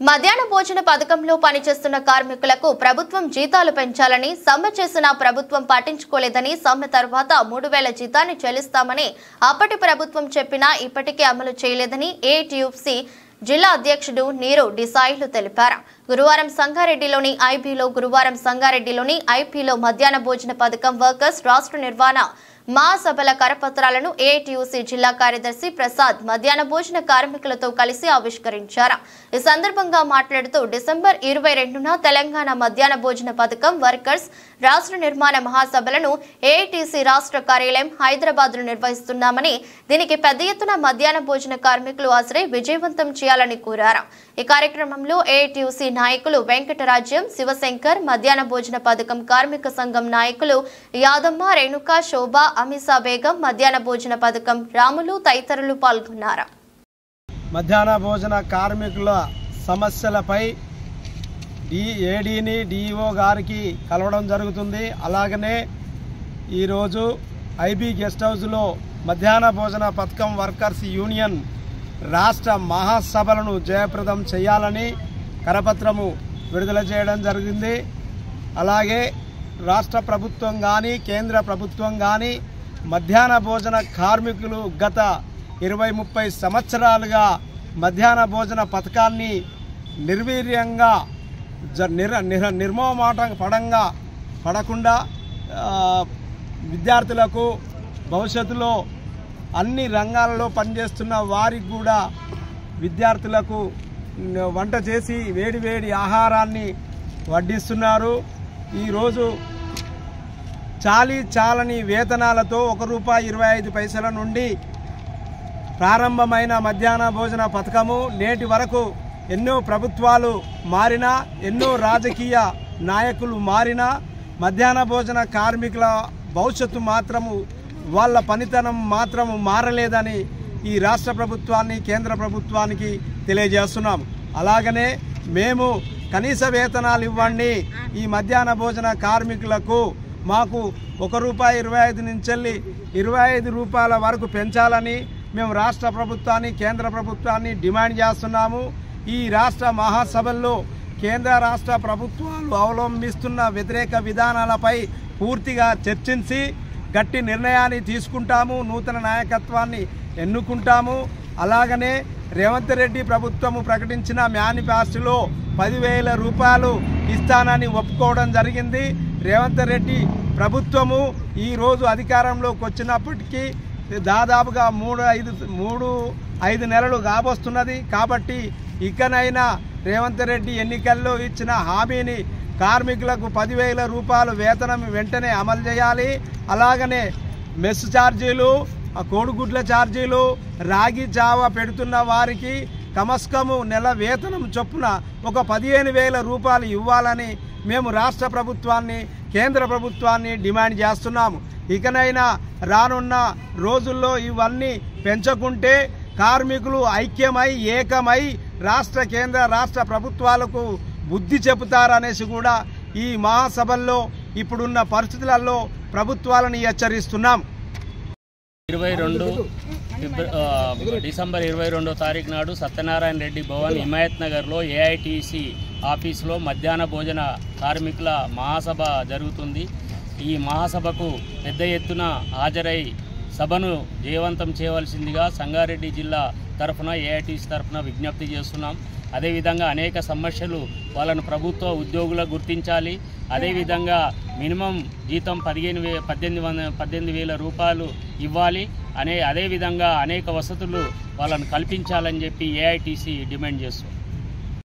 మధ్యాహ్న భోజన పథకంలో పనిచేస్తున్న కార్మికులకు ప్రభుత్వం జీతాలు పెంచాలని సమ్మె చేసిన ప్రభుత్వం పట్టించుకోలేదని సమ్మె తర్వాత 3000 జీతాన్ని చెల్లిస్తామని అప్పటి ప్రభుత్వం చెప్పినా ఇప్పటికీ అమలు చేయలేదని ఏఐటీయూసీ జిల్లా అధ్యక్షుడు నీరు డిసాయిలు తెలిపారు. గురువారం సంగారెడ్డిలోని ఐపీలో మధ్యాహ్న భోజన పథకం వర్కర్స్ రాష్ట్ర నిర్వహణ మహాసభల కరపత్రాలను ఏఐటీయూసీ జిల్లా కార్యదర్శి ప్రసాద్ మధ్యాహ్న భోజన కార్మికులతో కలిసి ఆవిష్కరించారు. ఈ సందర్భంగా మాట్లాడుతూ డిసెంబర్ 22న తెలంగాణ మధ్యాహ్న భోజన పథకం వర్కర్స్ రాష్ట్ర నిర్మాణ మహాసభలను ఏఐటీసీ రాష్ట్ర కార్యాలయం హైదరాబాద్ లో నిర్వహిస్తున్నామని, దీనికి పెద్ద ఎత్తున మధ్యాహ్న భోజన కార్మికులు హాజరై విజయవంతం చేయాలని కోరారు. ఈ కార్యక్రమంలో ఏఐటీయూసీ నాయకులు వెంకటరాజ్యం, శివశంకర్, మధ్యాహ్న భోజన పథకం కార్మిక సంఘం నాయకులు యాదమ్మ, రేణుక, శోభ, అమిసా బేగం, మధ్యాహ్న భోజన పథకం రాములు తదితరులు పాల్గొన్నారు. మధ్యాహ్న భోజన కార్మికుల సమస్యలపై ఏడీని డిఈఓ గారికి కలవడం జరుగుతుంది. అలాగనే ఈరోజు ఐబీ గెస్ట్ హౌస్లో మధ్యాహ్న భోజన పథకం వర్కర్స్ యూనియన్ రాష్ట్ర మహాసభలను జయప్రదం చేయాలని కరపత్రము విడుదల చేయడం జరిగింది. అలాగే రాష్ట్ర ప్రభుత్వం కానీ కేంద్ర ప్రభుత్వం కానీ మధ్యాహ్న భోజన కార్మికులు గత 20-30 సంవత్సరాలుగా మధ్యాహ్న భోజన పథకాన్ని నిర్వీర్యంగా పడకుండా విద్యార్థులకు భవిష్యత్తులో అన్ని రంగాలలో పనిచేస్తున్న వారికి కూడా విద్యార్థులకు వంట చేసి వేడివేడి ఆహారాన్ని వడ్డిస్తున్నారు. ఈరోజు చాలని వేతనాలతో ₹1.25 నుండి ప్రారంభమైన మధ్యాహ్న భోజన పథకము నేటి వరకు ఎన్నో ప్రభుత్వాలు మారినా, ఎన్నో రాజకీయ నాయకులు మారినా మధ్యాహ్న భోజన కార్మికుల భవిష్యత్తు మాత్రము, వాళ్ళ పనితనం మాత్రము మారలేదని ఈ రాష్ట్ర ప్రభుత్వాన్ని కేంద్ర ప్రభుత్వానికి తెలియజేస్తున్నాము. అలాగనే మేము కనీస వేతనాలు ఇవ్వండి, ఈ మధ్యాహ్న భోజన కార్మికులకు మాకు ₹1.25 నుంచి ₹25 వరకు పెంచాలని మేము రాష్ట్ర ప్రభుత్వాన్ని కేంద్ర ప్రభుత్వాన్ని డిమాండ్ చేస్తున్నాము. ఈ రాష్ట్ర మహాసభల్లో కేంద్ర రాష్ట్ర ప్రభుత్వాలు అవలంబిస్తున్న వ్యతిరేక విధానాలపై పూర్తిగా చర్చించి గట్టి నిర్ణయాన్ని తీసుకుంటాము, నూతన నాయకత్వాన్ని ఎన్నుకుంటాము. అలాగనే రేవంత్ రెడ్డి ప్రభుత్వము ప్రకటించిన మేనిఫెస్టోలో ₹10,000 ఇస్తానని ఒప్పుకోవడం జరిగింది. రేవంత్ రెడ్డి ప్రభుత్వము ఈరోజు అధికారంలోకి వచ్చినప్పటికీ దాదాపుగా 3-5 నెలలు కాబోస్తున్నది. కాబట్టి ఇకనైనా రేవంత్ రెడ్డి ఎన్నికల్లో ఇచ్చిన హామీని కార్మికులకు ₹10,000 వేతనం వెంటనే అమలు చేయాలి. అలాగనే మెస్ ఛార్జీలు, కోడిగుడ్ల ఛార్జీలు, రాగి జావ పెడుతున్న వారికి కమస్కము నెల వేతనం చొప్పున ₹15,000 ఇవ్వాలని మేము రాష్ట్ర ప్రభుత్వాన్ని కేంద్ర ప్రభుత్వాన్ని డిమాండ్ చేస్తున్నాము. ఇకనైనా రానున్న రోజుల్లో ఇవన్నీ పెంచకుంటే కార్మికులు ఐక్యమై ఏకమై కేంద్ర రాష్ట్ర ప్రభుత్వాలకు బుద్ధి చెబుతారనేసి కూడా ఈ మహాసభల్లో ఇప్పుడున్న పరిస్థితులలో ప్రభుత్వాలను హెచ్చరిస్తున్నాం. డిసెంబర్ 22వ తారీఖు నాడు సత్యనారాయణ రెడ్డి భవన్ హిమాయత్ నగర్లో ఏఐటీసీ ఆఫీసులో మధ్యాహ్న భోజన కార్మికుల మహాసభ జరుగుతుంది. ఈ మహాసభకు పెద్ద ఎత్తున హాజరై సభను జయవంతం చేయవలసిందిగా సంగారెడ్డి జిల్లా తరఫున ఏఐటీసీ తరఫున విజ్ఞప్తి చేస్తున్నాం. అదేవిధంగా అనేక సమస్యలు వాళ్ళను ప్రభుత్వ ఉద్యోగులకు గుర్తించాలి. అదేవిధంగా మినిమం జీతం ₹18,000 ఇవ్వాలి అదేవిధంగా అనేక వసతులు వాళ్ళను కల్పించాలని చెప్పి ఏఐటీసీ డిమాండ్ చేస్తుంది.